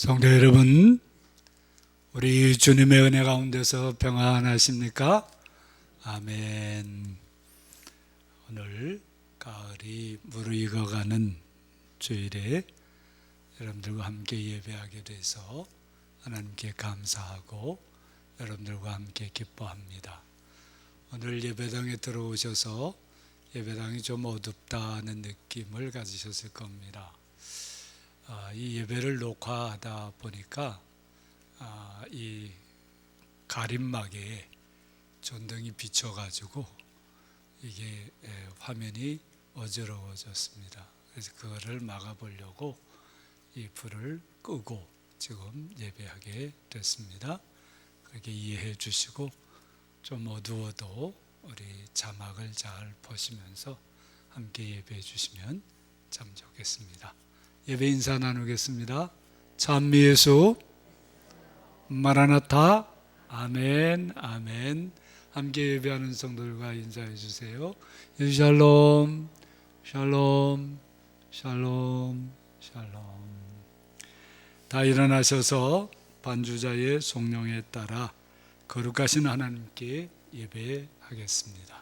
성도 여러분, 우리 주님의 은혜 가운데서 평안하십니까? 아멘. 오늘 가을이 무르익어가는 주일에 여러분들과 함께 예배하게 돼서 하나님께 감사하고 여러분들과 함께 기뻐합니다. 오늘 예배당에 들어오셔서 예배당이 좀 어둡다는 느낌을 가지셨을 겁니다. 이 예배를 녹화하다 보니까 이 가림막에 전등이 비춰가지고 이게 화면이 어지러워졌습니다. 그래서 그거를 막아보려고 이 불을 끄고 지금 예배하게 됐습니다. 그렇게 이해해 주시고 좀 어두워도 우리 자막을 잘 보시면서 함께 예배해 주시면 참 좋겠습니다. 예배 인사 나누겠습니다. 찬미 예수, 마라나타, 아멘, 아멘. 함께 예배하는 성도들과 인사해 주세요. 샬롬, 샬롬, 샬롬, 샬롬. 다 일어나셔서 반주자의 성령에 따라 거룩하신 하나님께 예배하겠습니다.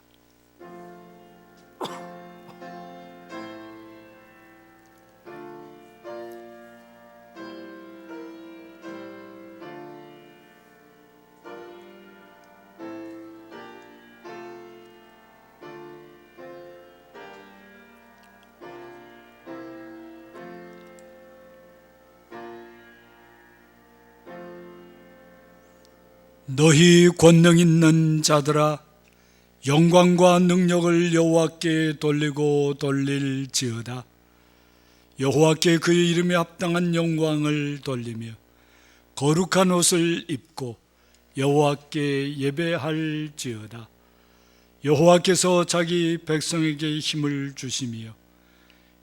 너희 권능 있는 자들아, 영광과 능력을 여호와께 돌리고 돌릴지어다. 여호와께 그의 이름에 합당한 영광을 돌리며 거룩한 옷을 입고 여호와께 예배할지어다. 여호와께서 자기 백성에게 힘을 주시며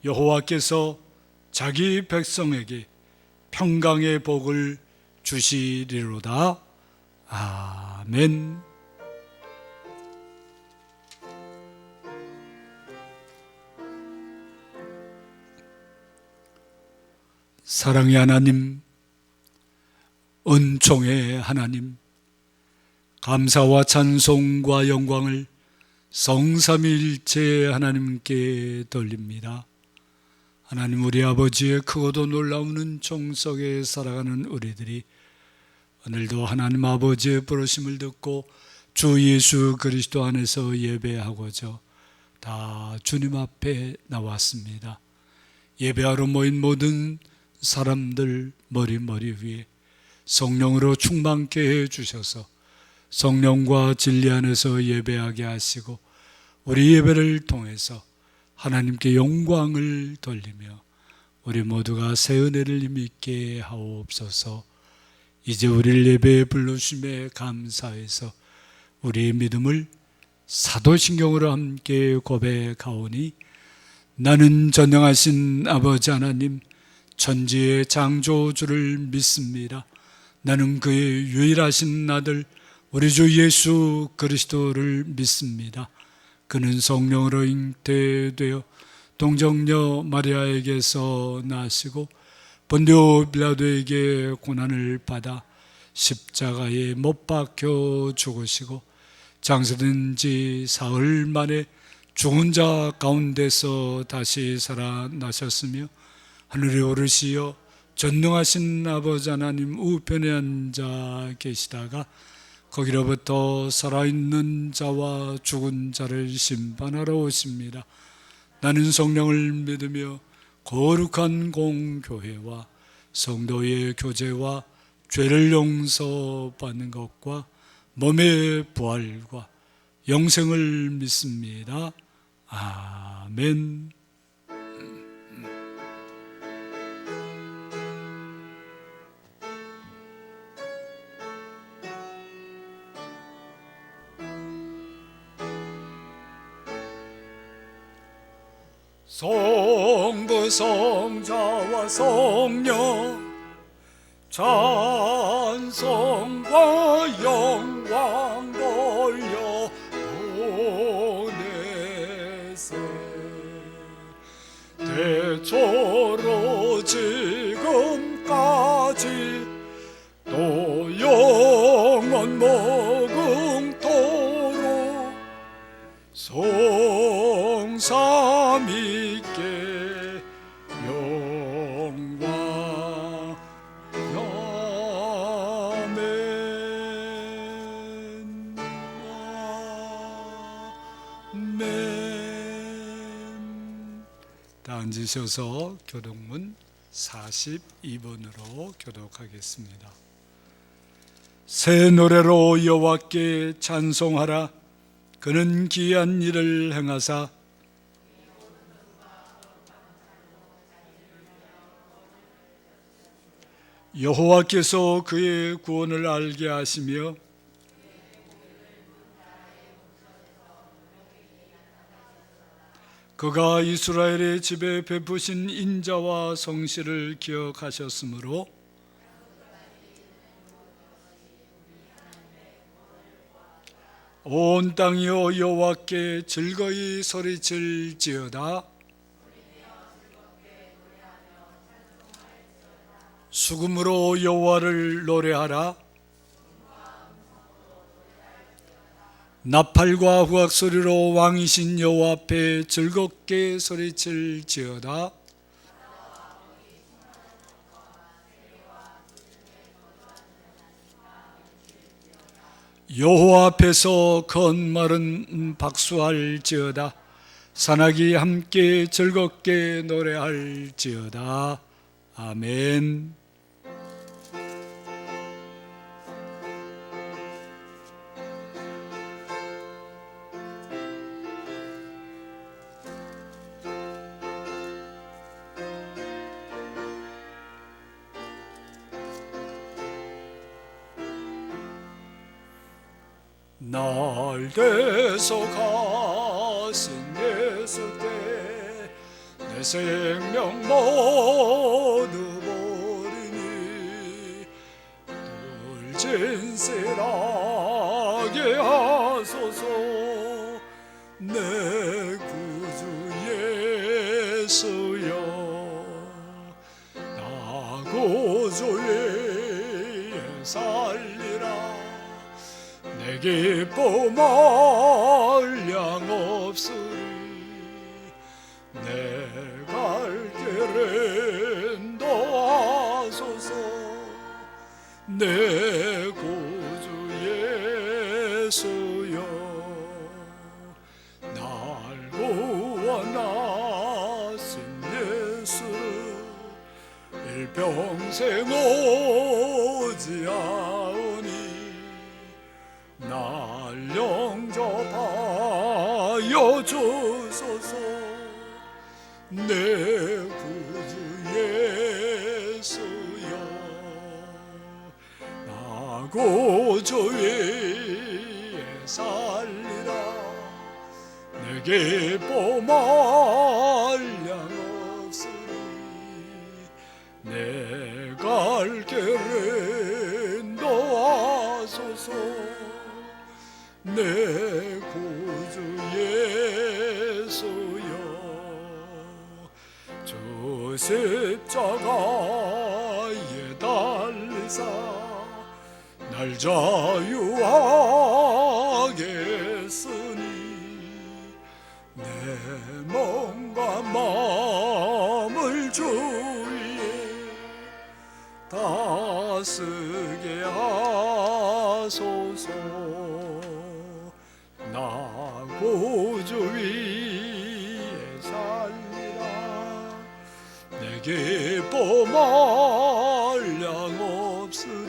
여호와께서 자기 백성에게 평강의 복을 주시리로다. 아멘. 사랑의 하나님, 은총의 하나님, 감사와 찬송과 영광을 성삼위일체 하나님께 돌립니다. 하나님, 우리 아버지의 크고도 놀라운 은총 속에 살아가는 우리들이 오늘도 하나님 아버지의 부르심을 듣고 주 예수 그리스도 안에서 예배하고자 다 주님 앞에 나왔습니다. 예배하러 모인 모든 사람들 머리 위에 성령으로 충만케 해주셔서 성령과 진리 안에서 예배하게 하시고 우리 예배를 통해서 하나님께 영광을 돌리며 우리 모두가 새 은혜를 힘있게 하옵소서. 이제 우리를 예배에 불러주심에 감사해서 우리의 믿음을 사도신경으로 함께 고백하오니 나는 전능하신 아버지 하나님 천지의 창조주를 믿습니다. 나는 그의 유일하신 아들 우리 주 예수 그리스도를 믿습니다. 그는 성령으로 잉태되어 동정녀 마리아에게서 나시고 본디오 빌라도에게 고난을 받아 십자가에 못 박혀 죽으시고 장사된 지 사흘 만에 죽은 자 가운데서 다시 살아나셨으며 하늘에 오르시어 전능하신 아버지 하나님 우편에 앉아 계시다가 거기로부터 살아있는 자와 죽은 자를 심판하러 오십니다. 나는 성령을 믿으며 거룩한 공교회와 성도의 교제와 죄를 용서받는 것과 몸의 부활과 영생을 믿습니다. 아멘. 성부 성자와 성령 찬송과 영광 돌려 보내세 대초로 지금까지 같이 또 영원 목음토록 성삼위께 영광. 아멘. 다 앉으셔서 교독문 42번으로 교독하겠습니다. 새 노래로 여호와께 찬송하라. 그는 기이한 일을 행하사 여호와께서 그의 구원을 알게 하시며 그가 이스라엘의 집에 베푸신 인자와 성실을 기억하셨으므로 온 땅이여 여호와께 즐거이 소리칠지어다. 수금으로 여호와를 노래하라. 나팔과 후악 소리로 왕이신 여호와 앞에 즐겁게 소리칠지어다. 여호와 앞에서 건말은 박수할지어다. 산악이 함께 즐겁게 노래할지어다. 아멘. 날 대서 가신 예수께 내 생명 모두 버리니 돌진실하게 하소서. 내 구주 예수여 나 고조에 살리라. 내 기쁨 한량 없으리. 내 갈 길을 인도하소서. 내 구주 예수여 날 구원하신 예수를 일평생 오지하오니 날 영접하여 주소서. 내 구주 예수여 나 고조에 살리라. 내 기쁨 한량 없으니 내 갈 길을 인도하소서. 내 구주 예수여 주 십자가에 달리사 날 자유하게 했으니 내 몸과 마음을 주 위에 다스게 하소서. 나 구주 위에 살리라. 내 기쁨 한량 없으리.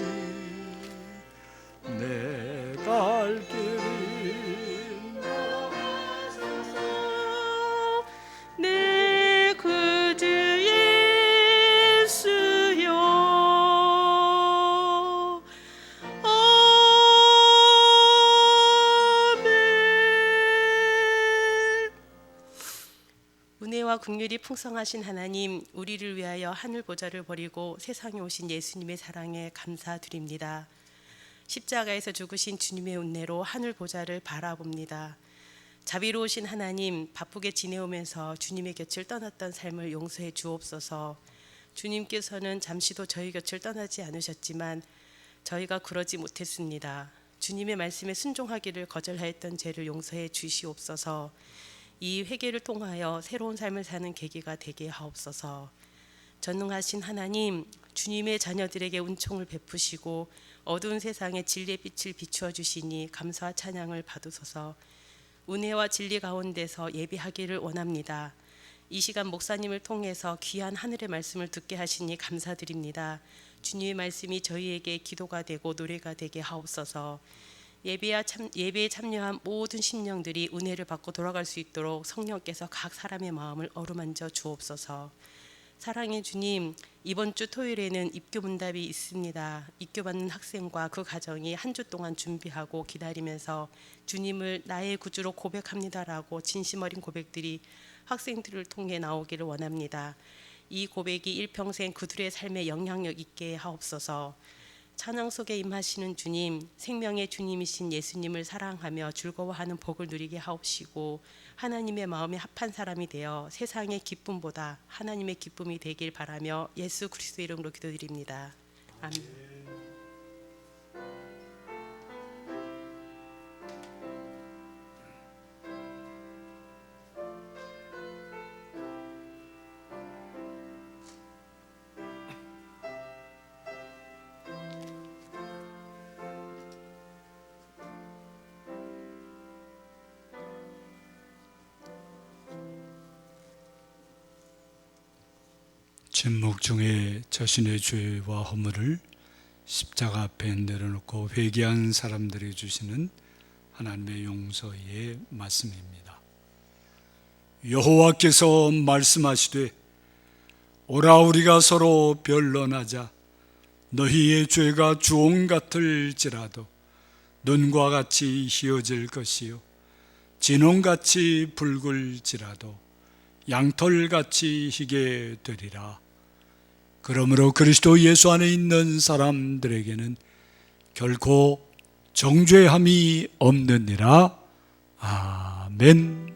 내 갈 길을 인도하소서. 내 구주 예수여 은혜와 긍휼이 풍성하신 하나님, 우리를 위하여 하늘 보좌를 버리고 세상에 오신 예수님의 사랑에 감사드립니다. 십자가에서 죽으신 주님의 은혜로 하늘 보좌를 바라봅니다. 자비로우신 하나님, 바쁘게 지내오면서 주님의 곁을 떠났던 삶을 용서해 주옵소서. 주님께서는 잠시도 저희 곁을 떠나지 않으셨지만 저희가 그러지 못했습니다. 주님의 말씀에 순종하기를 거절하였던 죄를 용서해 주시옵소서. 이 회개를 통하여 새로운 삶을 사는 계기가 되게 하옵소서. 전능하신 하나님, 주님의 자녀들에게 은총을 베푸시고 어두운 세상에 진리의 빛을 비추어 주시니 감사와 찬양을 받으소서. 은혜와 진리 가운데서 예배하기를 원합니다. 이 시간 목사님을 통해서 귀한 하늘의 말씀을 듣게 하시니 감사드립니다. 주님의 말씀이 저희에게 기도가 되고 노래가 되게 하옵소서. 예배에 참여한 모든 심령들이 은혜를 받고 돌아갈 수 있도록 성령께서 각 사람의 마음을 어루만져 주옵소서. 사랑의 주님, 이번 주 토요일에는 입교 문답이 있습니다. 입교받는 학생과 그 가정이 한 주 동안 준비하고 기다리면서 주님을 나의 구주로 고백합니다라고 진심 어린 고백들이 학생들을 통해 나오기를 원합니다. 이 고백이 일평생 그들의 삶에 영향력 있게 하옵소서. 찬양 속에 임하시는 주님, 생명의 주님이신 예수님을 사랑하며 즐거워하는 복을 누리게 하옵시고 하나님의 마음에 합한 사람이 되어 세상의 기쁨보다 하나님의 기쁨이 되길 바라며 예수 그리스도 이름으로 기도드립니다. 아멘. 침묵 중에 자신의 죄와 허물을 십자가 앞에 내려놓고 회개한 사람들이 주시는 하나님의 용서의 말씀입니다. 여호와께서 말씀하시되 오라 우리가 서로 변론하자. 너희의 죄가 주홍 같을지라도 눈과 같이 희어질 것이요 진홍같이 붉을지라도 양털같이 희게 되리라. 그러므로 그리스도 예수 안에 있는 사람들에게는 결코 정죄함이 없느니라. 아멘.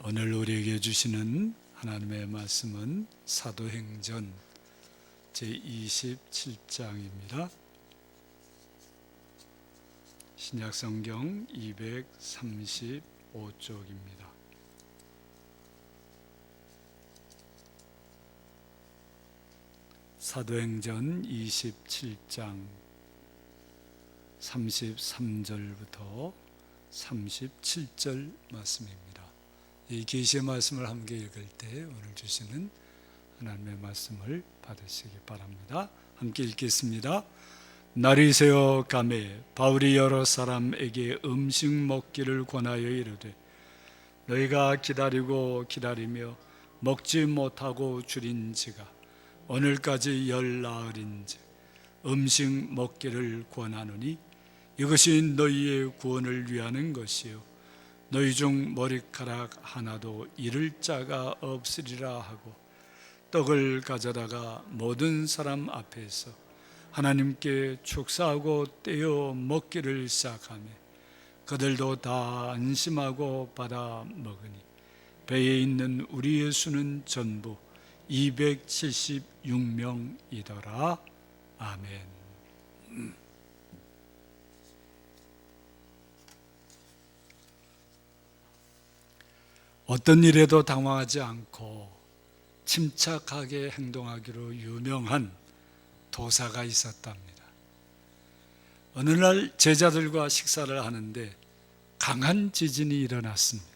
오늘 우리에게 주시는 하나님의 말씀은 사도행전 제27장입니다. 신약성경 235쪽입니다. 사도행전 27장 33절부터 37절 말씀입니다. 이 계시의 말씀을 함께 읽을 때 오늘 주시는 하나님의 말씀을 받으시기 바랍니다. 함께 읽겠습니다. 날이 새어 가매 바울이 여러 사람에게 음식 먹기를 권하여 이르되 너희가 기다리고 기다리며 먹지 못하고 줄인지가 오늘까지 열나흘인즉 음식 먹기를 권하노니 이것이 너희의 구원을 위하는 것이요 너희 중 머리카락 하나도 잃을 자가 없으리라 하고 떡을 가져다가 모든 사람 앞에서 하나님께 축사하고 떼어 먹기를 시작하며 그들도 다 안심하고 받아 먹으니 배에 있는 우리의 수는 전부 276명이더라. 아멘. 어떤 일에도 당황하지 않고 침착하게 행동하기로 유명한 도사가 있었답니다. 어느 날 제자들과 식사를 하는데 강한 지진이 일어났습니다.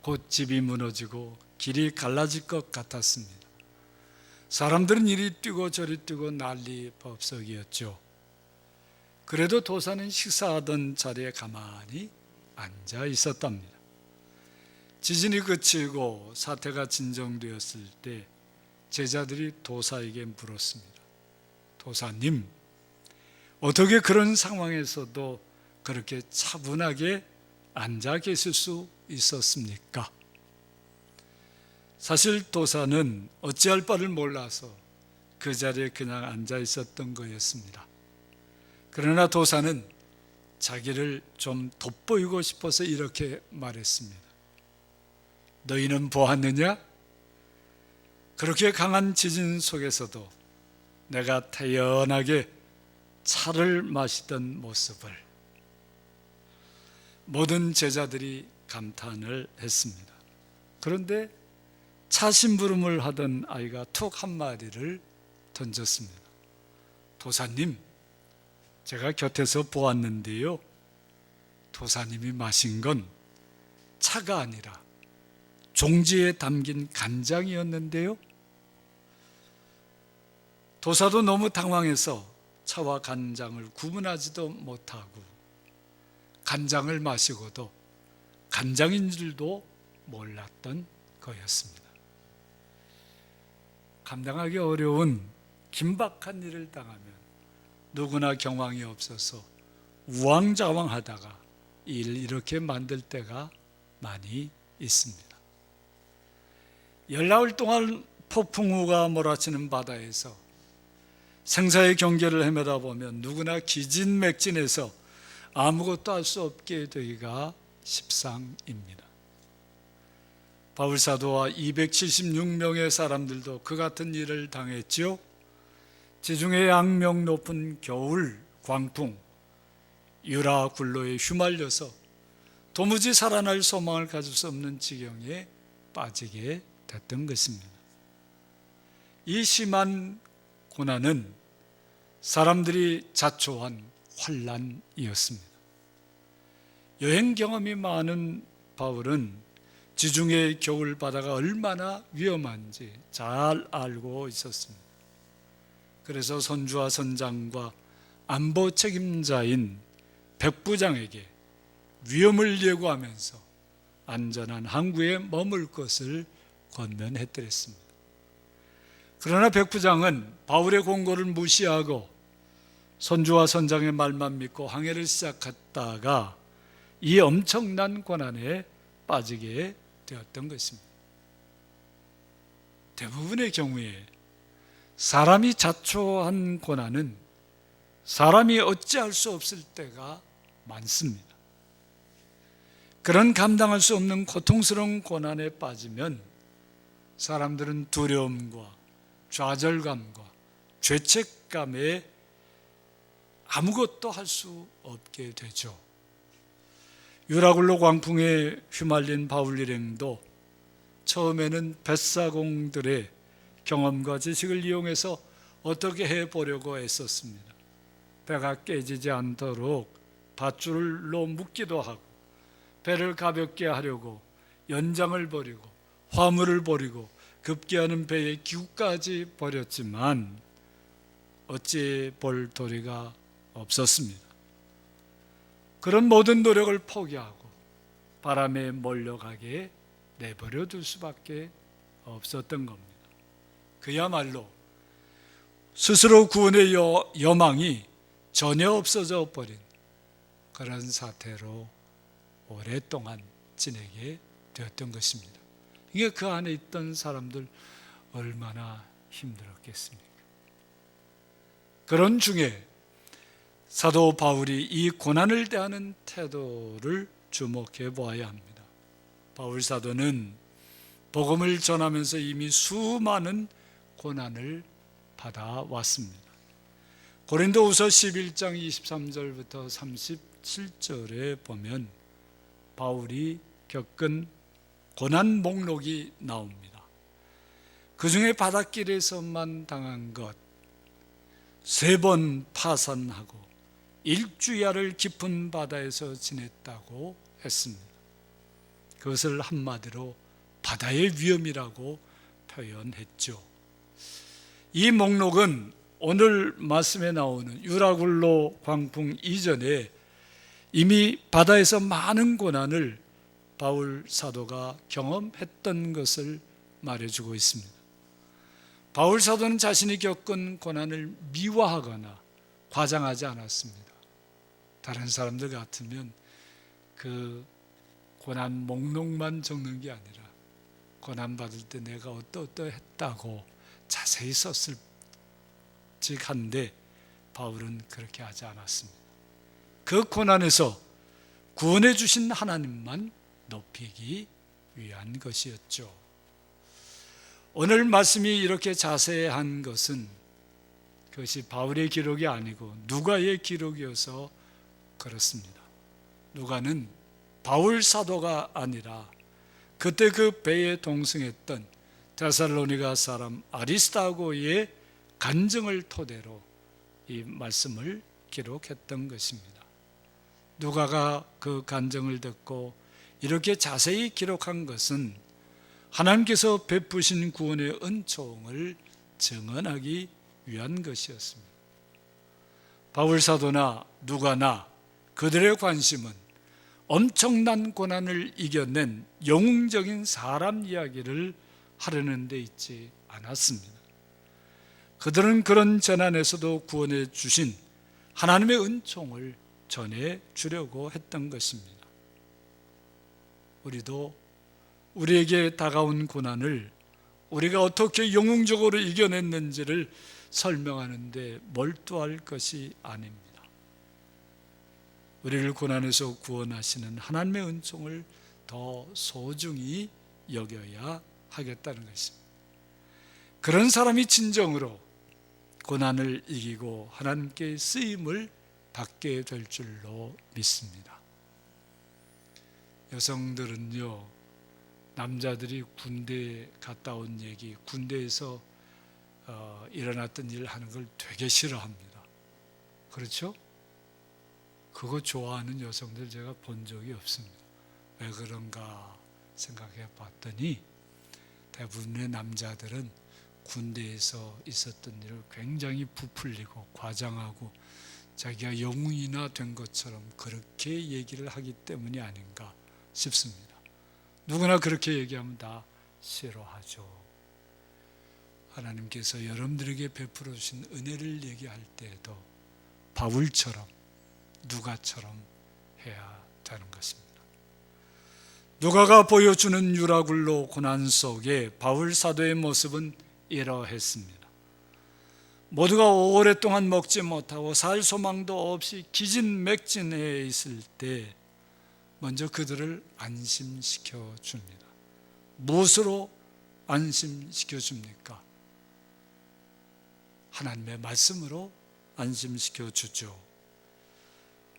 곧 집이 무너지고 길이 갈라질 것 같았습니다. 사람들은 이리 뛰고 저리 뛰고 난리 법석이었죠. 그래도 도사는 식사하던 자리에 가만히 앉아 있었답니다. 지진이 그치고 사태가 진정되었을 때 제자들이 도사에게 물었습니다. 도사님, 어떻게 그런 상황에서도 그렇게 차분하게 앉아 계실 수 있었습니까? 사실 도사는 어찌할 바를 몰라서 그 자리에 그냥 앉아 있었던 거였습니다. 그러나 도사는 자기를 좀 돋보이고 싶어서 이렇게 말했습니다. 너희는 보았느냐? 그렇게 강한 지진 속에서도 내가 태연하게 차를 마시던 모습을. 모든 제자들이 감탄을 했습니다. 그런데 차 심부름을 하던 아이가 툭 한마디를 던졌습니다. 도사님, 제가 곁에서 보았는데요, 도사님이 마신 건 차가 아니라 종지에 담긴 간장이었는데요. 도사도 너무 당황해서 차와 간장을 구분하지도 못하고 간장을 마시고도 간장인 줄도 몰랐던 거였습니다. 감당하기 어려운 긴박한 일을 당하면 누구나 경황이 없어서 우왕좌왕하다가 일을 이렇게 만들 때가 많이 있습니다. 열나흘 동안 폭풍우가 몰아치는 바다에서 생사의 경계를 헤매다 보면 누구나 기진맥진해서 아무것도 할 수 없게 되기가 십상입니다. 바울사도와 276명의 사람들도 그 같은 일을 당했죠. 지중해 악명 높은 겨울 광풍 유라굴로에 휘말려서 도무지 살아날 소망을 가질 수 없는 지경에 빠지게 됐던 것입니다. 이 심한 고난은 사람들이 자초한 환난이었습니다. 여행 경험이 많은 바울은 지중해 겨울 바다가 얼마나 위험한지 잘 알고 있었습니다. 그래서 선주와 선장과 안보 책임자인 백부장에게 위험을 예고하면서 안전한 항구에 머물 것을 권면했더랬습니다. 그러나 백부장은 바울의 공고를 무시하고 선주와 선장의 말만 믿고 항해를 시작했다가 이 엄청난 고난에 빠지게 되었던 것입니다. 대부분의 경우에 사람이 자초한 고난은 사람이 어찌할 수 없을 때가 많습니다. 그런 감당할 수 없는 고통스러운 고난에 빠지면 사람들은 두려움과 좌절감과 죄책감에 아무것도 할 수 없게 되죠. 유라굴로 광풍에 휘말린 바울 일행도 처음에는 뱃사공들의 경험과 지식을 이용해서 어떻게 해보려고 애썼습니다. 배가 깨지지 않도록 밧줄로 묶기도 하고 배를 가볍게 하려고 연장을 버리고 화물을 버리고 급기야는 배의 기구까지 버렸지만 어찌 볼 도리가 없었습니다. 그런 모든 노력을 포기하고 바람에 몰려가게 내버려 둘 수밖에 없었던 겁니다. 그야말로 스스로 구원의 여망이 전혀 없어져 버린 그런 사태로 오랫동안 지내게 되었던 것입니다. 이게 그 안에 있던 사람들 얼마나 힘들었겠습니까? 그런 중에 사도 바울이 이 고난을 대하는 태도를 주목해 보아야 합니다. 바울 사도는 복음을 전하면서 이미 수많은 고난을 받아왔습니다. 고린도후서 11장 23절부터 37절에 보면 바울이 겪은 고난 목록이 나옵니다. 그 중에 바닷길에서만 당한 것, 3번 파산하고 일주야를 깊은 바다에서 지냈다고 했습니다. 그것을 한마디로 바다의 위험이라고 표현했죠. 이 목록은 오늘 말씀에 나오는 유라굴로 광풍 이전에 이미 바다에서 많은 고난을 바울 사도가 경험했던 것을 말해주고 있습니다. 바울 사도는 자신이 겪은 고난을 미화하거나 과장하지 않았습니다. 다른 사람들 같으면 그 고난 목록만 적는 게 아니라 고난 받을 때 내가 어떠했다고 자세히 썼을 끔찍한데 바울은 그렇게 하지 않았습니다. 그 고난에서 구원해 주신 하나님만 높이기 위한 것이었죠. 오늘 말씀이 이렇게 자세한 것은 그것이 바울의 기록이 아니고 누가의 기록이어서 그렇습니다. 누가는 바울 사도가 아니라 그때 그 배에 동승했던 데살로니가 사람 아리스다고의 간증을 토대로 이 말씀을 기록했던 것입니다. 누가가 그 간증을 듣고 이렇게 자세히 기록한 것은 하나님께서 베푸신 구원의 은총을 증언하기 위한 것이었습니다. 바울 사도나 누가나 그들의 관심은 엄청난 고난을 이겨낸 영웅적인 사람 이야기를 하려는 데 있지 않았습니다. 그들은 그런 재난에서도 구원해 주신 하나님의 은총을 전해 주려고 했던 것입니다. 우리도 우리에게 다가온 고난을 우리가 어떻게 영웅적으로 이겨냈는지를 설명하는 데 몰두할 것이 아닙니다. 우리를 고난에서 구원하시는 하나님의 은총을 더 소중히 여겨야 하겠다는 것입니다. 그런 사람이 진정으로 고난을 이기고 하나님께 쓰임을 받게 될 줄로 믿습니다. 여성들은요, 남자들이 군대에 갔다 온 얘기, 군대에서 일어났던 일 하는 걸 되게 싫어합니다. 그렇죠? 그거 좋아하는 여성들 제가 본 적이 없습니다. 왜 그런가 생각해 봤더니 대부분의 남자들은 군대에서 있었던 일을 굉장히 부풀리고 과장하고 자기가 영웅이나 된 것처럼 그렇게 얘기를 하기 때문이 아닌가 싶습니다. 누구나 그렇게 얘기하면 다 싫어하죠. 하나님께서 여러분들에게 베풀어 주신 은혜를 얘기할 때에도 바울처럼 누가처럼 해야 되는 것입니다. 누가가 보여주는 유라굴로 고난 속에 바울 사도의 모습은 이러했습니다. 모두가 오랫동안 먹지 못하고 살 소망도 없이 기진맥진해 있을 때 먼저 그들을 안심시켜 줍니다. 무엇으로 안심시켜 줍니까? 하나님의 말씀으로 안심시켜 주죠.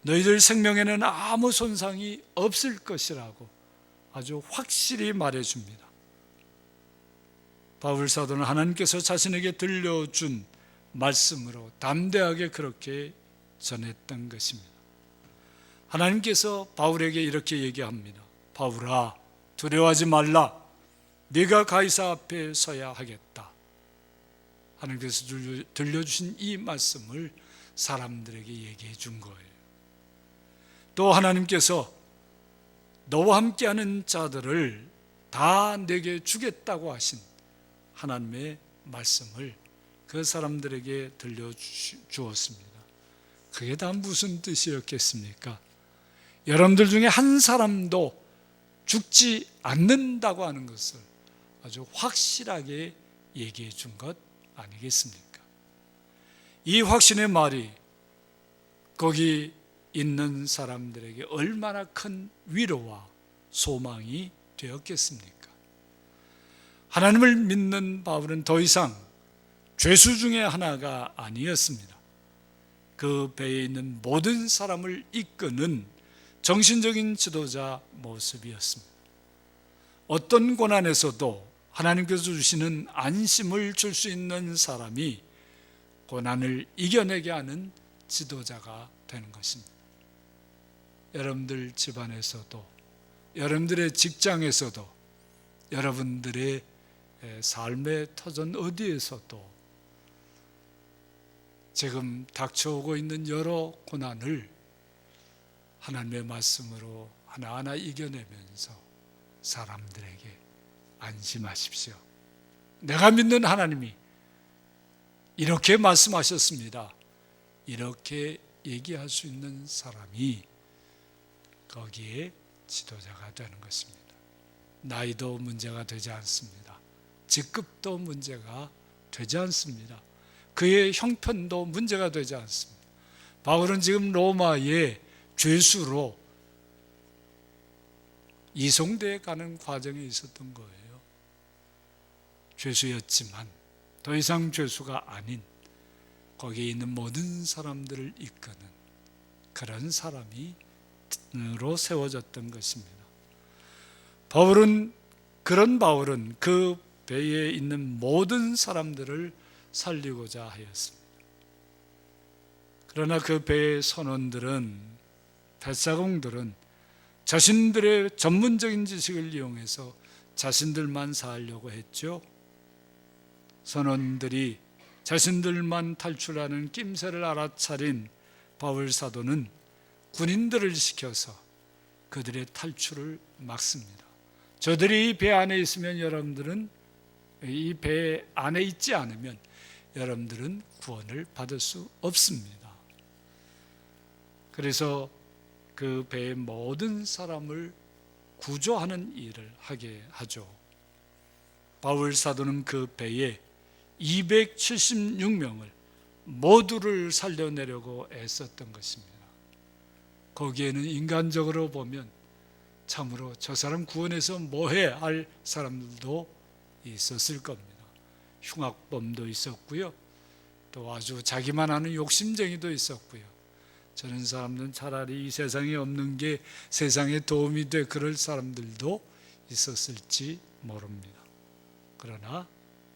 너희들 생명에는 아무 손상이 없을 것이라고 아주 확실히 말해줍니다. 바울 사도는 하나님께서 자신에게 들려준 말씀으로 담대하게 그렇게 전했던 것입니다. 하나님께서 바울에게 이렇게 얘기합니다. 바울아, 두려워하지 말라. 네가 가이사 앞에 서야 하겠다. 하나님께서 들려주신 이 말씀을 사람들에게 얘기해 준 거예요. 또 하나님께서 너와 함께하는 자들을 다 내게 주겠다고 하신 하나님의 말씀을 그 사람들에게 들려주었습니다. 그게 다 무슨 뜻이었겠습니까? 여러분들 중에 한 사람도 죽지 않는다고 하는 것을 아주 확실하게 얘기해 준 것 아니겠습니까? 이 확신의 말이 거기 있는 사람들에게 얼마나 큰 위로와 소망이 되었겠습니까? 하나님을 믿는 바울은 더 이상 죄수 중에 하나가 아니었습니다. 그 배에 있는 모든 사람을 이끄는 정신적인 지도자 모습이었습니다. 어떤 고난에서도 하나님께서 주시는 안심을 줄 수 있는 사람이 고난을 이겨내게 하는 지도자가 되는 것입니다. 여러분들 집안에서도, 여러분들의 직장에서도, 여러분들의 삶의 터전 어디에서도 지금 닥쳐오고 있는 여러 고난을 하나님의 말씀으로 하나하나 이겨내면서 사람들에게 안심하십시오. 내가 믿는 하나님이 이렇게 말씀하셨습니다. 이렇게 얘기할 수 있는 사람이 거기에 지도자가 되는 것입니다. 나이도 문제가 되지 않습니다. 직급도 문제가 되지 않습니다. 그의 형편도 문제가 되지 않습니다. 바울은 지금 로마의 죄수로 이송되어 가는 과정에 있었던 거예요. 죄수였지만 더 이상 죄수가 아닌 거기에 있는 모든 사람들을 이끄는 그런 사람으로 세워졌던 것입니다. 그런 바울은 그 배에 있는 모든 사람들을 살리고자 하였습니다. 그러나 그 배의 선원들은, 뱃사공들은 자신들의 전문적인 지식을 이용해서 자신들만 사하려고 했죠. 선원들이 자신들만 탈출하는 낌새를 알아차린 바울 사도는 군인들을 시켜서 그들의 탈출을 막습니다. 저들이 이 배 안에 있으면 여러분들은, 이 배 안에 있지 않으면 여러분들은 구원을 받을 수 없습니다. 그래서 그 배의 모든 사람을 구조하는 일을 하게 하죠. 바울 사도는 그 배에 276명을 모두를 살려내려고 애썼던 것입니다. 거기에는 인간적으로 보면 참으로 저 사람 구원해서 뭐해 할 사람들도 있었을 겁니다. 흉악범도 있었고요, 또 아주 자기만 아는 욕심쟁이도 있었고요. 저런 사람들은 차라리 이 세상에 없는 게 세상에 도움이 돼 그럴 사람들도 있었을지 모릅니다. 그러나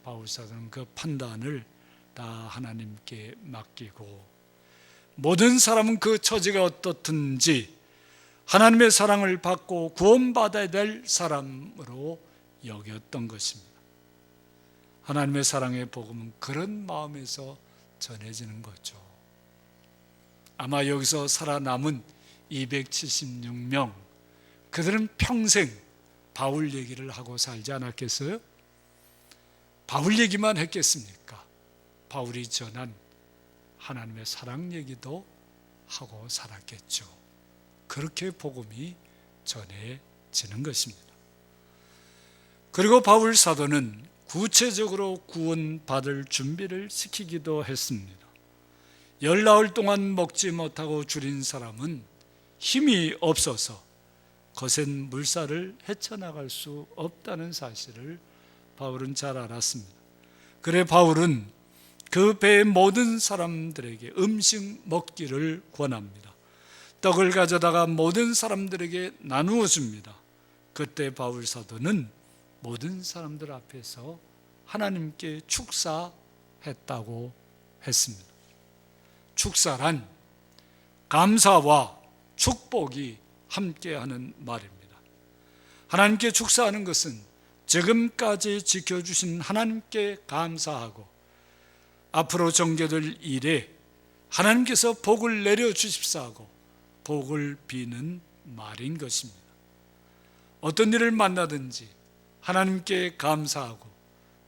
바울 사도는 그 판단을 다 하나님께 맡기고 모든 사람은 그 처지가 어떻든지 하나님의 사랑을 받고 구원받아야 될 사람으로 여겼던 것입니다. 하나님의 사랑의 복음은 그런 마음에서 전해지는 거죠. 아마 여기서 살아남은 276명, 그들은 평생 바울 얘기를 하고 살지 않았겠어요? 바울 얘기만 했겠습니까? 바울이 전한 하나님의 사랑 얘기도 하고 살았겠죠. 그렇게 복음이 전해지는 것입니다. 그리고 바울 사도는 구체적으로 구원받을 준비를 시키기도 했습니다. 10나흘 동안 먹지 못하고 줄인 사람은 힘이 없어서 거센 물살을 헤쳐나갈 수 없다는 사실을 바울은 잘 알았습니다. 그래 바울은 그 배의 모든 사람들에게 음식 먹기를 권합니다. 떡을 가져다가 모든 사람들에게 나누어 줍니다. 그때 바울 사도는 모든 사람들 앞에서 하나님께 축사했다고 했습니다. 축사란 감사와 축복이 함께하는 말입니다. 하나님께 축사하는 것은 지금까지 지켜주신 하나님께 감사하고 앞으로 전개될 일에 하나님께서 복을 내려주십사 하고 복을 비는 말인 것입니다. 어떤 일을 만나든지 하나님께 감사하고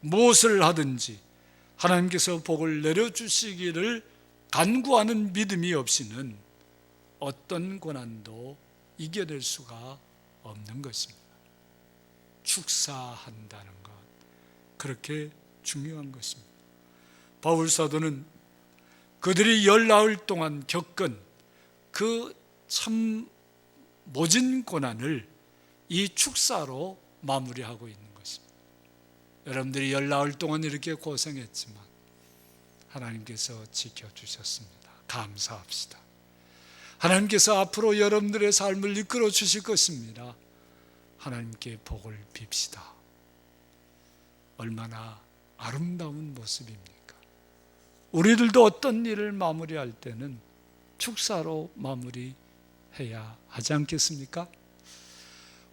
무엇을 하든지 하나님께서 복을 내려주시기를 간구하는 믿음이 없이는 어떤 고난도 이겨낼 수가 없는 것입니다. 축사한다는 것, 그렇게 중요한 것입니다. 바울 사도는 그들이 10나흘 동안 겪은 그 참 모진 고난을 이 축사로 마무리하고 있는 것입니다. 여러분들이 10나흘 동안 이렇게 고생했지만 하나님께서 지켜주셨습니다. 감사합시다. 하나님께서 앞으로 여러분들의 삶을 이끌어 주실 것입니다. 하나님께 복을 빕시다. 얼마나 아름다운 모습입니까? 우리들도 어떤 일을 마무리할 때는 축사로 마무리해야 하지 않겠습니까?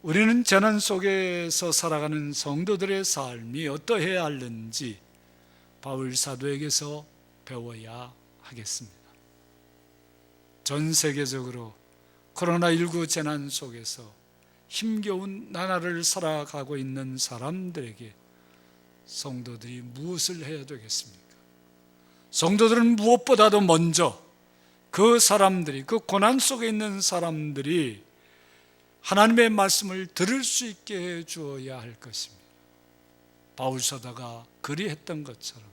우리는 재난 속에서 살아가는 성도들의 삶이 어떠해야 하는지 바울 사도에게서 배워야 하겠습니다. 전 세계적으로 코로나19 재난 속에서 힘겨운 나날을 살아가고 있는 사람들에게 성도들이 무엇을 해야 되겠습니까? 성도들은 무엇보다도 먼저 그 사람들이, 그 고난 속에 있는 사람들이 하나님의 말씀을 들을 수 있게 해 주어야 할 것입니다. 바울 사도가 그리 했던 것처럼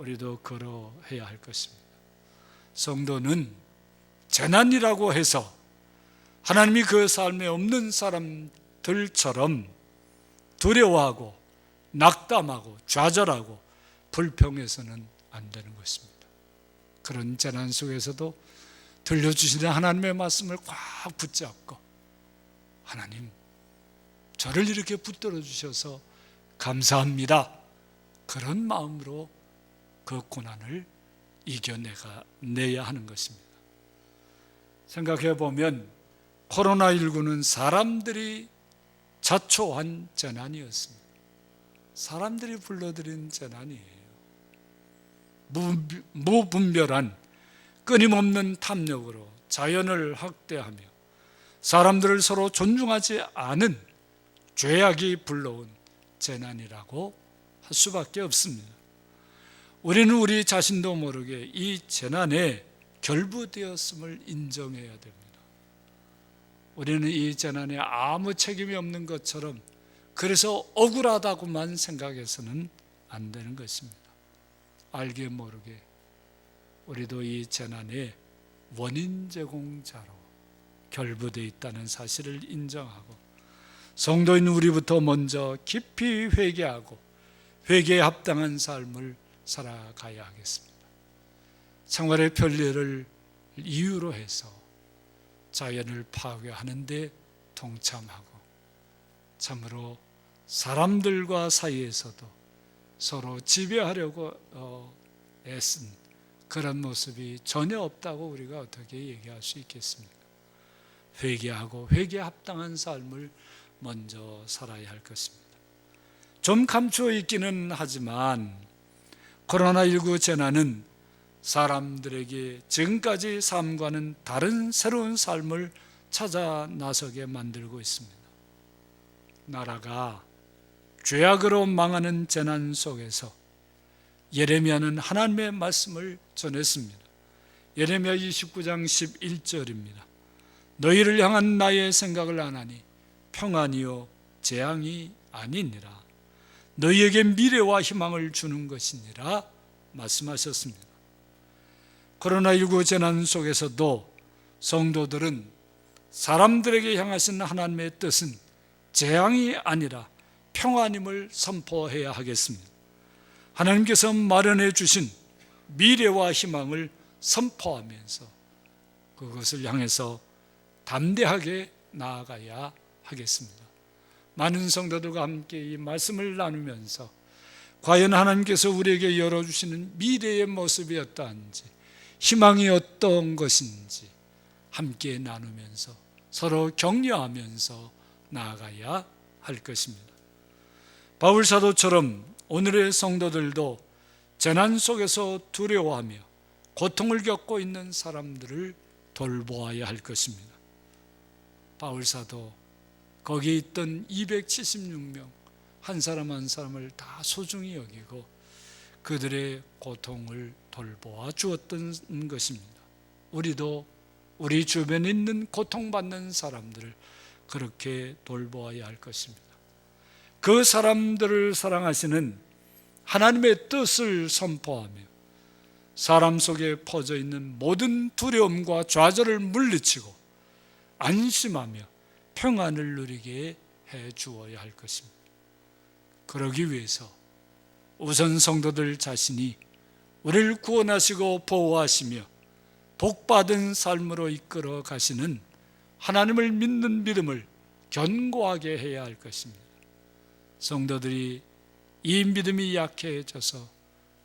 우리도 걸어해야 할 것입니다. 성도는 재난이라고 해서 하나님이 그 삶에 없는 사람들처럼 두려워하고 낙담하고 좌절하고 불평해서는 안 되는 것입니다. 그런 재난 속에서도 들려주시는 하나님의 말씀을 꽉 붙잡고, 하나님 저를 이렇게 붙들어 주셔서 감사합니다, 그런 마음으로 그 고난을 이겨내야 하는 것입니다. 생각해 보면 코로나19는 사람들이 자초한 재난이었습니다. 사람들이 불러들인 재난이에요. 무분별한 끊임없는 탐욕으로 자연을 학대하며 사람들을 서로 존중하지 않은 죄악이 불러온 재난이라고 할 수밖에 없습니다. 우리는 우리 자신도 모르게 이 재난에 결부되었음을 인정해야 됩니다. 우리는 이 재난에 아무 책임이 없는 것처럼, 그래서 억울하다고만 생각해서는 안 되는 것입니다. 알게 모르게 우리도 이 재난의 원인 제공자로 결부되어 있다는 사실을 인정하고, 성도인 우리부터 먼저 깊이 회개하고 회개에 합당한 삶을 살아가야 하겠습니다. 생활의 편리를 이유로 해서 자연을 파괴하는 데 동참하고, 참으로 사람들과 사이에서도 서로 지배하려고 애쓴 그런 모습이 전혀 없다고 우리가 어떻게 얘기할 수 있겠습니까? 회개하고 회개에 합당한 삶을 먼저 살아야 할 것입니다. 좀 감추어 있기는 하지만 코로나19 재난은 사람들에게 지금까지 삶과는 다른 새로운 삶을 찾아 나서게 만들고 있습니다. 나라가 죄악으로 망하는 재난 속에서 예레미야는 하나님의 말씀을 전했습니다. 예레미야 29장 11절입니다. 너희를 향한 나의 생각을 아나니 평안이요 재앙이 아니니라. 너희에게 미래와 희망을 주는 것이니라 말씀하셨습니다. 코로나19 재난 속에서도 성도들은 사람들에게 향하신 하나님의 뜻은 재앙이 아니라 평안임을 선포해야 하겠습니다. 하나님께서 마련해 주신 미래와 희망을 선포하면서 그것을 향해서 담대하게 나아가야 하겠습니다. 많은 성도들과 함께 이 말씀을 나누면서 과연 하나님께서 우리에게 열어주시는 미래의 모습이 어떠한지, 희망이 어떤 것인지 함께 나누면서 서로 격려하면서 나아가야 할 것입니다. 바울 사도처럼 오늘의 성도들도 재난 속에서 두려워하며 고통을 겪고 있는 사람들을 돌보아야 할 것입니다. 바울 사도 거기 있던 276명 한 사람 한 사람을 다 소중히 여기고 그들의 고통을 돌보아 주었던 것입니다. 우리도 우리 주변에 있는 고통받는 사람들을 그렇게 돌보아야 할 것입니다. 그 사람들을 사랑하시는 하나님의 뜻을 선포하며 사람 속에 퍼져 있는 모든 두려움과 좌절을 물리치고 안심하며 평안을 누리게 해 주어야 할 것입니다. 그러기 위해서 우선 성도들 자신이 우리를 구원하시고 보호하시며 복받은 삶으로 이끌어 가시는 하나님을 믿는 믿음을 견고하게 해야 할 것입니다. 성도들이 이 믿음이 약해져서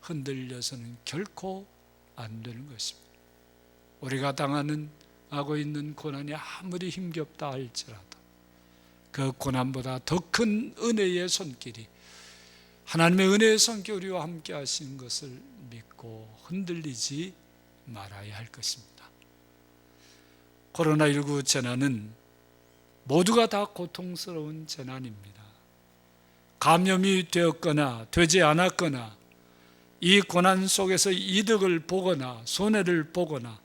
흔들려서는 결코 안 되는 것입니다. 우리가 하고 있는 고난이 아무리 힘겹다 할지라도 그 고난보다 더 큰 은혜의 손길이, 하나님의 은혜의 손길이 우리와 함께 하신 것을 믿고 흔들리지 말아야 할 것입니다. 코로나19 재난은 모두가 다 고통스러운 재난입니다. 감염이 되었거나 되지 않았거나 이 고난 속에서 이득을 보거나 손해를 보거나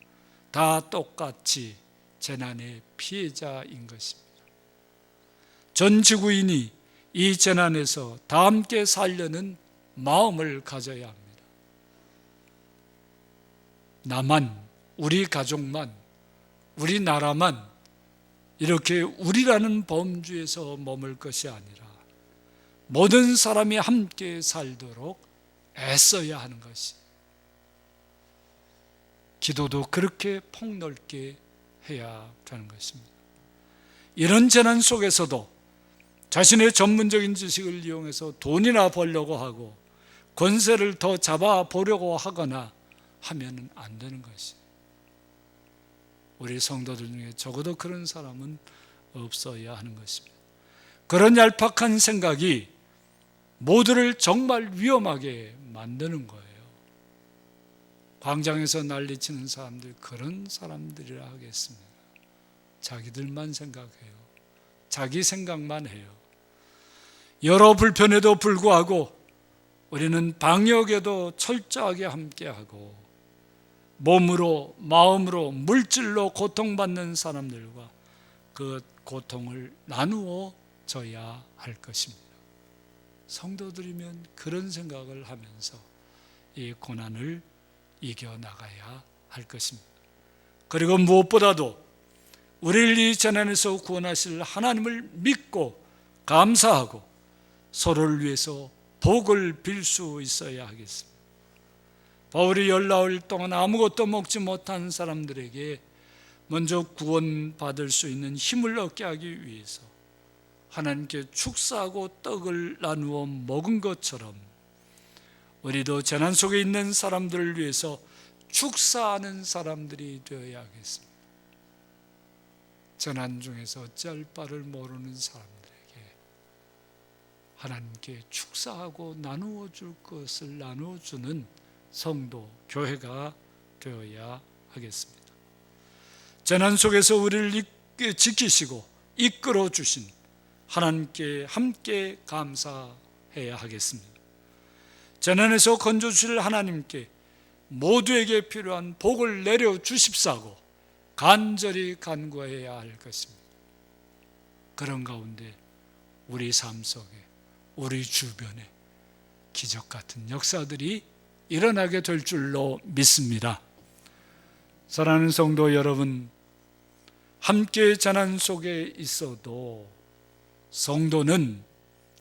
다 똑같이 재난의 피해자인 것입니다. 전 지구인이 이 재난에서 다 함께 살려는 마음을 가져야 합니다. 나만, 우리 가족만, 우리나라만 이렇게 우리라는 범주에서 머물 것이 아니라 모든 사람이 함께 살도록 애써야 하는 것이, 기도도 그렇게 폭넓게 해야 하는 것입니다. 이런 재난 속에서도 자신의 전문적인 지식을 이용해서 돈이나 벌려고 하고 권세를 더 잡아보려고 하거나 하면 안 되는 것이, 우리 성도들 중에 적어도 그런 사람은 없어야 하는 것입니다. 그런 얄팍한 생각이 모두를 정말 위험하게 만드는 거예요. 광장에서 난리치는 사람들, 그런 사람들이라 하겠습니다. 자기들만 생각해요. 자기 생각만 해요. 여러 불편에도 불구하고 우리는 방역에도 철저하게 함께하고 몸으로, 마음으로, 물질로 고통받는 사람들과 그 고통을 나누어 줘야 할 것입니다. 성도들이면 그런 생각을 하면서 이 고난을 이겨나가야 할 것입니다. 그리고 무엇보다도 우리를 이 재난에서 구원하실 하나님을 믿고 감사하고 서로를 위해서 복을 빌 수 있어야 하겠습니다. 바울이 열나흘 동안 아무것도 먹지 못한 사람들에게 먼저 구원받을 수 있는 힘을 얻게 하기 위해서 하나님께 축사하고 떡을 나누어 먹은 것처럼 우리도 재난 속에 있는 사람들을 위해서 축사하는 사람들이 되어야 하겠습니다. 재난 중에서 어찌할 바를 모르는 사람들에게 하나님께 축사하고 나누어 줄 것을 나누어 주는 성도, 교회가 되어야 하겠습니다. 재난 속에서 우리를 지키시고 이끌어 주신 하나님께 함께 감사해야 하겠습니다. 재난에서 건져주실 하나님께 모두에게 필요한 복을 내려주십사고 간절히 간구해야 할 것입니다. 그런 가운데 우리 삶 속에, 우리 주변에 기적 같은 역사들이 일어나게 될 줄로 믿습니다. 사랑하는 성도 여러분, 함께 재난 속에 있어도 성도는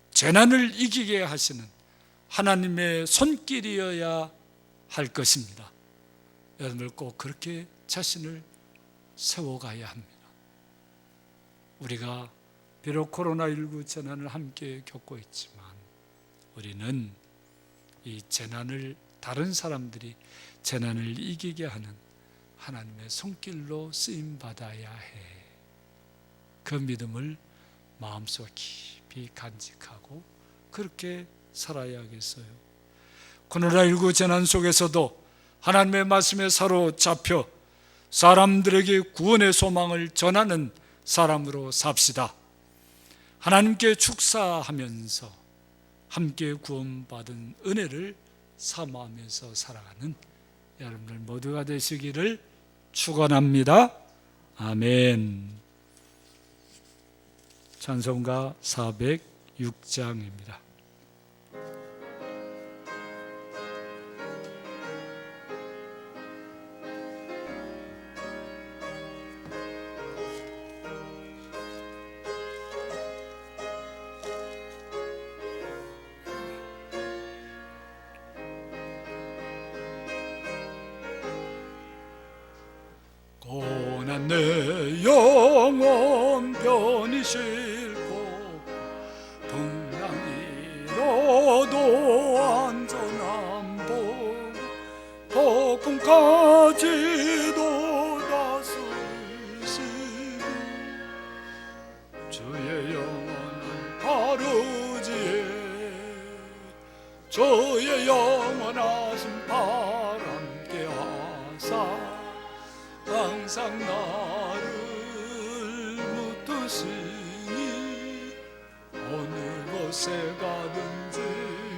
재난을 이기게 하시는 하나님의 손길이어야 할 것입니다. 여러분들 꼭 그렇게 자신을 세워가야 합니다. 우리가 비록 코로나19 재난을 함께 겪고 있지만 우리는 이 재난을, 다른 사람들이 재난을 이기게 하는 하나님의 손길로 쓰임받아야 해. 그 믿음을 마음속 깊이 간직하고 그렇게 살아야겠어요. 코로나19 재난 속에서도 하나님의 말씀에 사로잡혀 사람들에게 구원의 소망을 전하는 사람으로 삽시다. 하나님께 축사하면서 함께 구원받은 은혜를 사모하면서 살아가는 여러분들 모두가 되시기를 축원합니다. 아멘. 찬송가 406장입니다. 고난 내 영혼 편히 싣고 풍랑이로도 안전한 폭풍까지도 다스리시고 주의 영원한 바르지에 주의 영원하신 바람께 하사 항상 나를 묻으시니 어느 곳에 가든지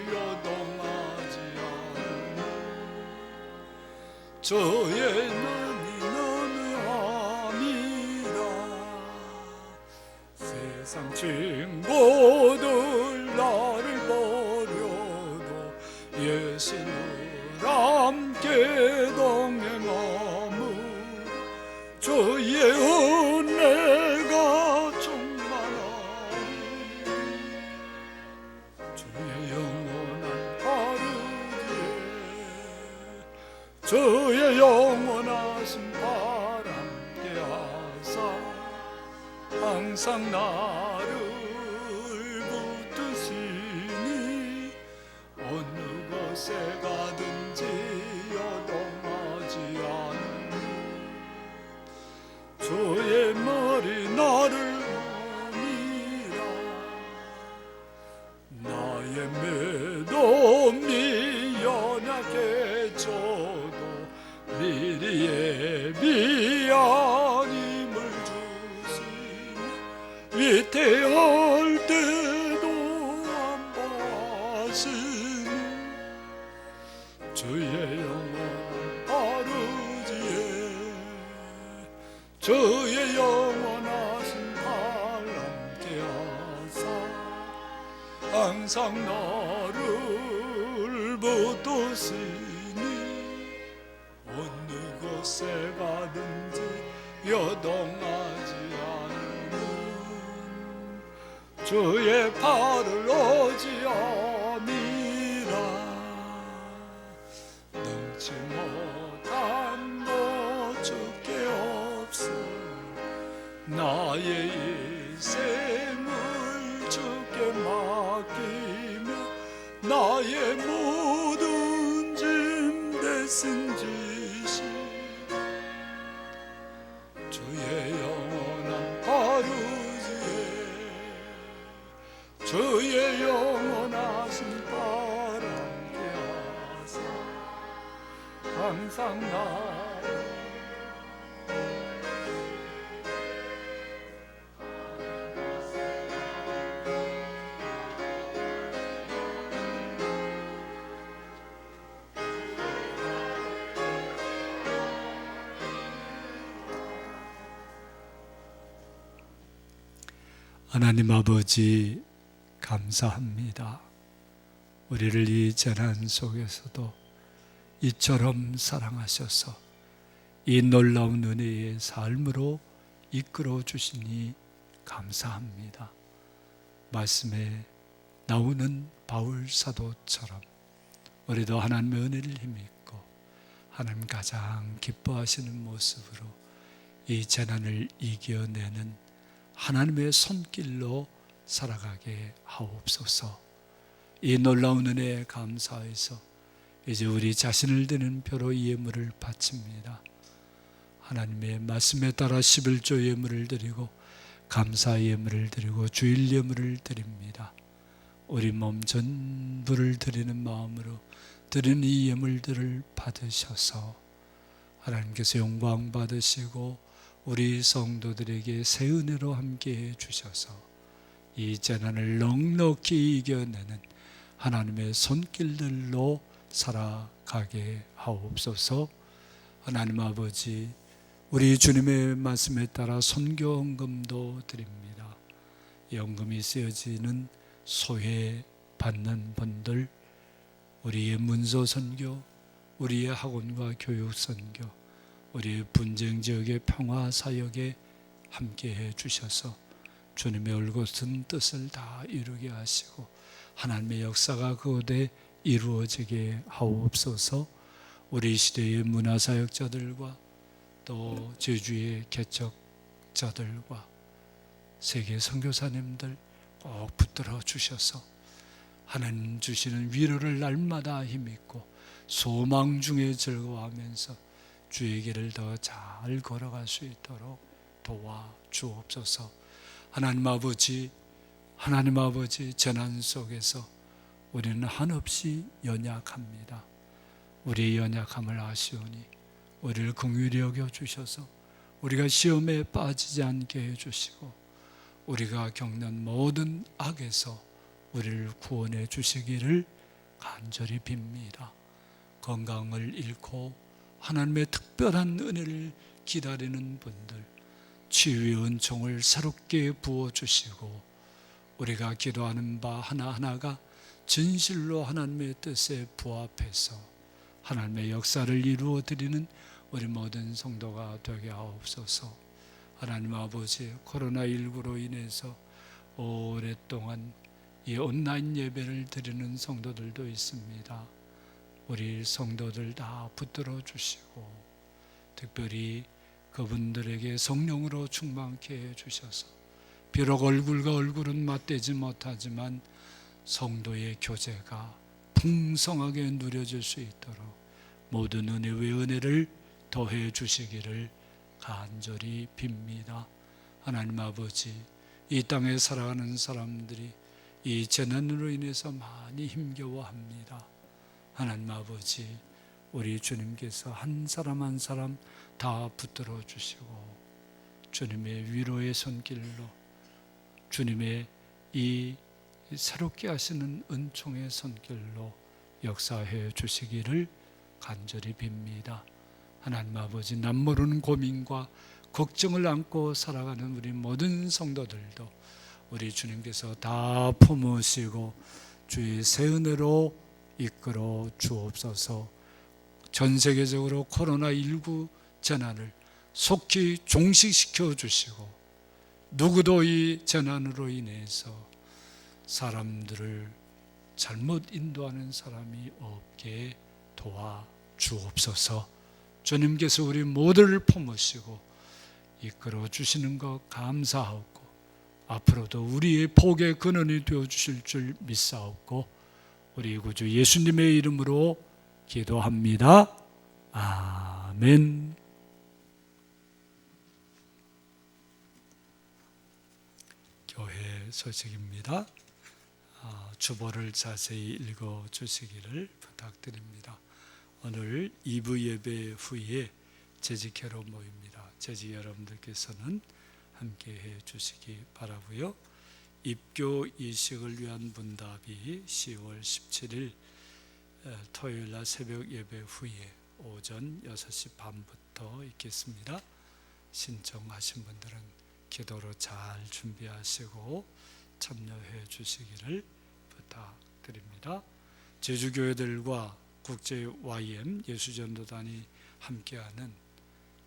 요동하지 않으며 저의 난이 너무함이라. 세상 친구들 나를 버려도 예수를 함께 동행하니 주의 은혜가 충만하니 주의 영원한 하루에 주의 영원하신 발 함께 하사 항상 나를 붙드시니 어느 곳에 가든지 여동하지 않는 주의 머리 나를 보니라 나의 매놈이 연약해져도 미리 예비한 힘을 주시니 위태할 때도 안보하시니 주의 영원한 아루지에 주의 영원하신 발 함께 하사 항상 나를 붙드시니 어느 곳에 가든지 여동하지 않는 주의 팔을 어지아니라 능치 못한 것 주께 없어 나의 인생을 주께 맡기며 나의 모든 짐 대신 지시 주의 영원한 하루지에 주의 영원하신 발 함께 하사 항상 나를 하나님 아버지 감사합니다. 우리를 이 재난 속에서도 이처럼 사랑하셔서 이 놀라운 은혜의 삶으로 이끌어 주시니 감사합니다. 말씀에 나오는 바울 사도처럼 우리도 하나님의 은혜를 힘입고 하나님 가장 기뻐하시는 모습으로 이 재난을 이겨내는 하나님의 손길로 살아가게 하옵소서. 이 놀라운 은혜에 감사해서 이제 우리 자신을 드는 표로 예물을 바칩니다. 하나님의 말씀에 따라 11조 예물을 드리고 감사 예물을 드리고 주일 예물을 드립니다. 우리 몸 전부를 드리는 마음으로 드리는 이 예물들을 받으셔서 하나님께서 영광 받으시고 우리 성도들에게 새 은혜로 함께해 주셔서 이 재난을 넉넉히 이겨내는 하나님의 손길들로 살아가게 하옵소서. 하나님 아버지, 우리 주님의 말씀에 따라 선교헌금도 드립니다. 연금이 쓰여지는 소외 받는 분들, 우리의 문서 선교, 우리의 학원과 교육 선교, 우리의 분쟁 지역의 평화 사역에 함께해 주셔서 주님의 올곧은 뜻을 다 이루게 하시고 하나님의 역사가 그곳에 이루어지게 하옵소서. 우리 시대의 문화사역자들과 또 제주의 개척자들과 세계 선교사님들 꼭 붙들어 주셔서 하나님 주시는 위로를 날마다 힘입고 소망 중에 즐거워하면서 주의 길을 더 잘 걸어갈 수 있도록 도와주옵소서. 하나님 아버지 재난 속에서 우리는 한없이 연약합니다. 우리의 연약함을 아시오니 우리를 긍휼히 여겨 주셔서 우리가 시험에 빠지지 않게 해주시고 우리가 겪는 모든 악에서 우리를 구원해 주시기를 간절히 빕니다. 건강을 잃고 하나님의 특별한 은혜를 기다리는 분들, 치유의 은총을 새롭게 부어주시고 우리가 기도하는 바 하나하나가 진실로 하나님의 뜻에 부합해서 하나님의 역사를 이루어드리는 우리 모든 성도가 되게 하옵소서. 하나님 아버지, 코로나19로 인해서 오랫동안 이 온라인 예배를 드리는 성도들도 있습니다. 우리 성도들 다 붙들어 주시고 특별히 그분들에게 성령으로 충만케 해 주셔서 비록 얼굴과 얼굴은 맞대지 못하지만 성도의 교제가 풍성하게 누려질 수 있도록 모든 은혜의 은혜를 더해 주시기를 간절히 빕니다. 하나님 아버지, 이 땅에 살아가는 사람들이 이 재난으로 인해서 많이 힘겨워합니다. 하나님 아버지, 우리 주님께서 한 사람 한 사람 다 붙들어 주시고 주님의 위로의 손길로 주님의 이 새롭게 하시는 은총의 손길로 역사해 주시기를 간절히 빕니다. 하나님 아버지, 남모르는 고민과 걱정을 안고 살아가는 우리 모든 성도들도 우리 주님께서 다 품으시고 주의 새 은혜로 이끌어 주옵소서. 전 세계적으로 코로나19 재난을 속히 종식시켜 주시고 누구도 이 재난으로 인해서 사람들을 잘못 인도하는 사람이 없게 도와 주옵소서. 주님께서 우리 모두를 품으시고 이끌어 주시는 것 감사하고 앞으로도 우리의 복의 근원이 되어 주실 줄 믿사옵고 우리 구주 예수님의 이름으로 기도합니다. 아멘. 교회 소식입니다. 주보를 자세히 읽어 주시기를 부탁드립니다. 오늘 2부 예배 후에 재직회로 모입니다. 재직 여러분들께서는 함께 해 주시기 바라고요. 입교 이식을 위한 문답이 10월 17일 토요일 날 새벽 예배 후에 오전 6시 반부터 있겠습니다. 신청하신 분들은 기도로 잘 준비하시고 참여해 주시기를 부탁드립니다. 제주교회들과 국제 YM 예수전도단이 함께하는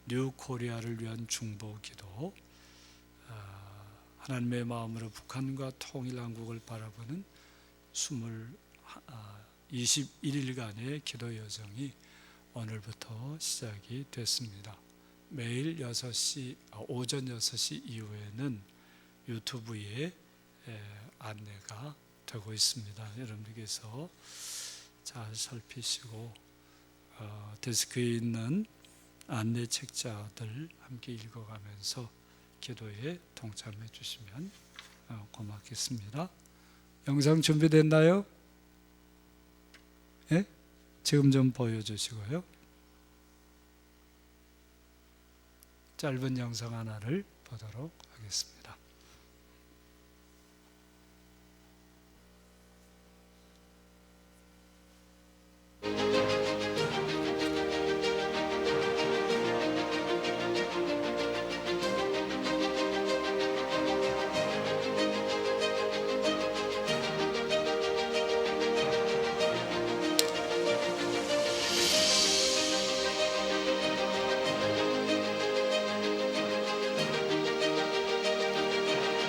뉴 코리아를 위한 중보 기도, 하나님의 마음으로 북한과 통일한국을 바라보는 21일간의 기도 여정이 오늘부터 시작이 됐습니다. 매일 오전 6시 이후에는 유튜브에 안내가 되고 있습니다. 여러분들께서 잘 살피시고 데스크에 있는 안내 책자들 함께 읽어가면서 기도에 동참해 주시면 고맙겠습니다. 영상 준비됐나요? 예? 지금 좀 보여주시고요. 짧은 영상 하나를 보도록 하겠습니다.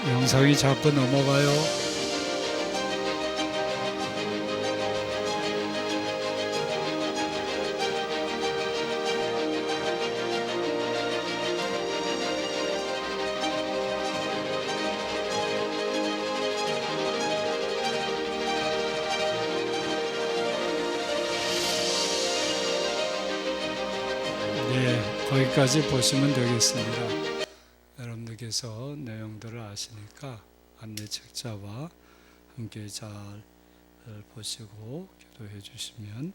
영상이 자꾸 넘어가요. 네, 거기까지 보시면 되겠습니다. 여러분들께서 내용들을 아시니까 안내 책자와 함께 잘 보시고 기도해 주시면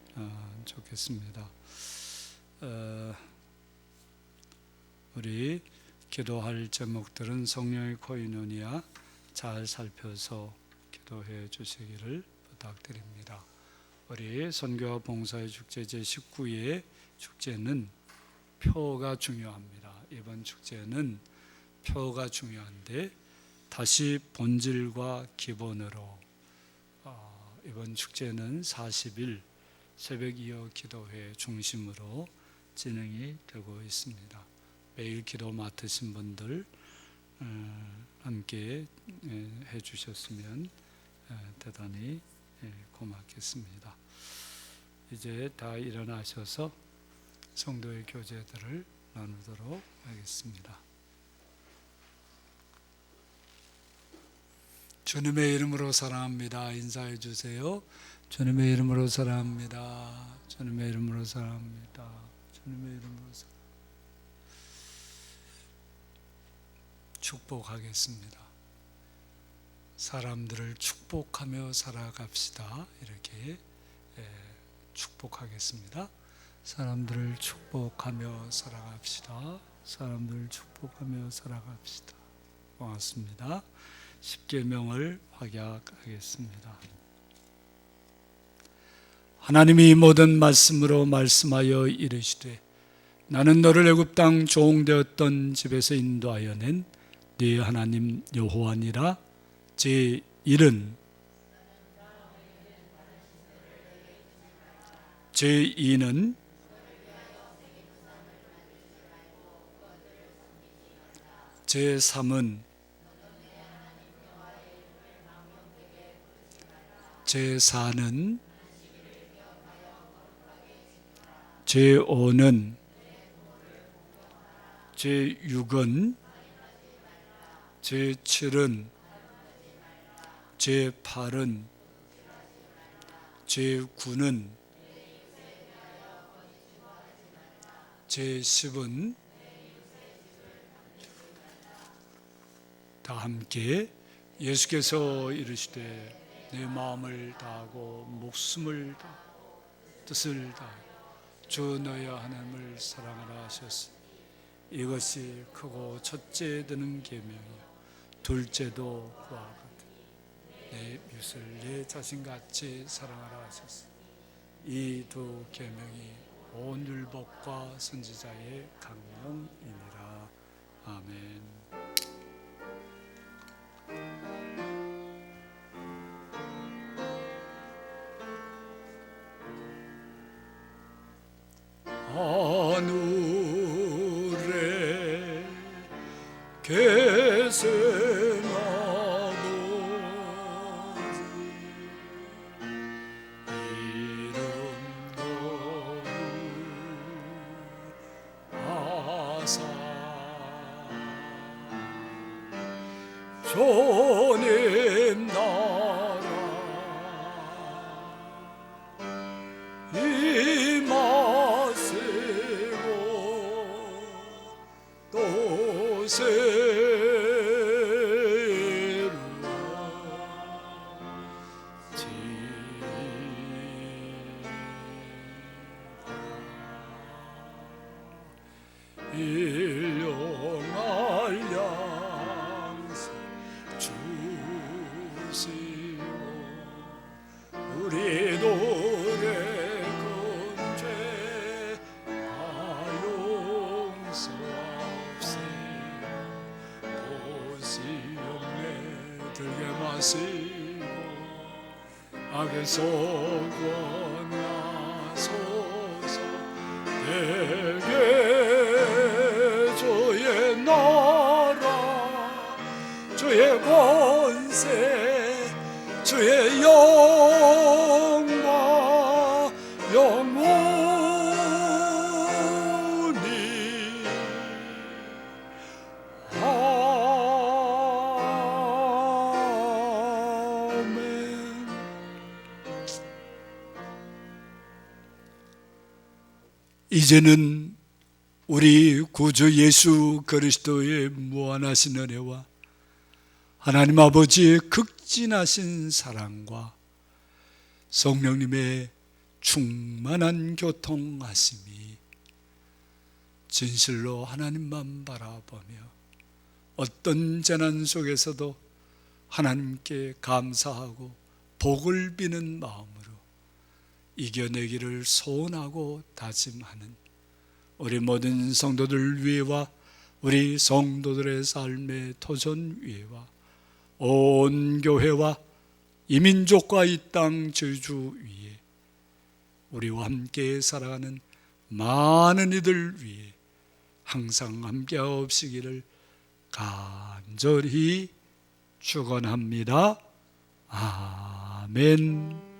좋겠습니다. 우리 기도할 제목들은 성령의 코이노니아 잘 살펴서 기도해 주시기를 부탁드립니다. 우리 선교와 봉사의 축제 제19회 축제는 표가 중요합니다. 이번 축제는 표가 중요한데 다시 본질과 기본으로 이번 축제는 40일 새벽 이어 기도회 중심으로 진행이 되고 있습니다. 매일 기도 맡으신 분들 함께 해주셨으면 대단히 고맙겠습니다. 이제 다 일어나셔서 성도의 교제들을 나누도록 하겠습니다. 주님의 이름으로 사랑합니다. 인사해 주세요. 주님의 이름으로 사랑합니다. 주님의 이름으로 사랑합니다. 주님의 이름으로 사랑합니다. 축복하겠습니다. 사람들을 축복하며 살아갑시다. 이렇게 축복하겠습니다. 사람들을 축복하며 살아갑시다. 사람들을 축복하며 살아갑시다. 고맙습니다. 10계명을 확약하겠습니다. 하나님이 모든 말씀으로 말씀하여 이르시되 나는 너를 애굽 땅 종되었던 집에서 인도하여 낸 네 하나님 여호와니라. 제1은 제2는 제3은 제4는 제5는 제6은 제7은 제8은 제9는 제10은 다 함께 예수께서 이르시되 내 마음을 다하고 목숨을 다하고 뜻을 다하여 주 너의 하나님을 사랑하라 하셨으니 이것이 크고 첫째 드는 계명이요 둘째도 그와 같으니 내 이웃을 내 자신같이 사랑하라 하셨으니 이 두 계명이 온 율법과 선지자의 강령이니라. 아멘. 하늘에 계신 아버지 이름 거룩하사 주님 나라 임하시고 또 새로운 일용할 양식 주시고 우리 노래 근죄 다 용서하옵시고 보시옵네 들게 마시고 악에서 구원하소서. 내게 주의 나라 주의 권세 주의 영광 영원히 아멘. 이제는 우리 구주 예수 그리스도의 무한하신 은혜와 하나님 아버지의 극진하신 사랑과 성령님의 충만한 교통하심이 진실로 하나님만 바라보며 어떤 재난 속에서도 하나님께 감사하고 복을 비는 마음으로 이겨내기를 소원하고 다짐하는 우리 모든 성도들 위에와 우리 성도들의 삶의 터전 위에와 온 교회와 이 민족과 이 땅 저주 위에 우리와 함께 살아가는 많은 이들 위해 항상 함께하옵시기를 간절히 축원합니다. 아멘.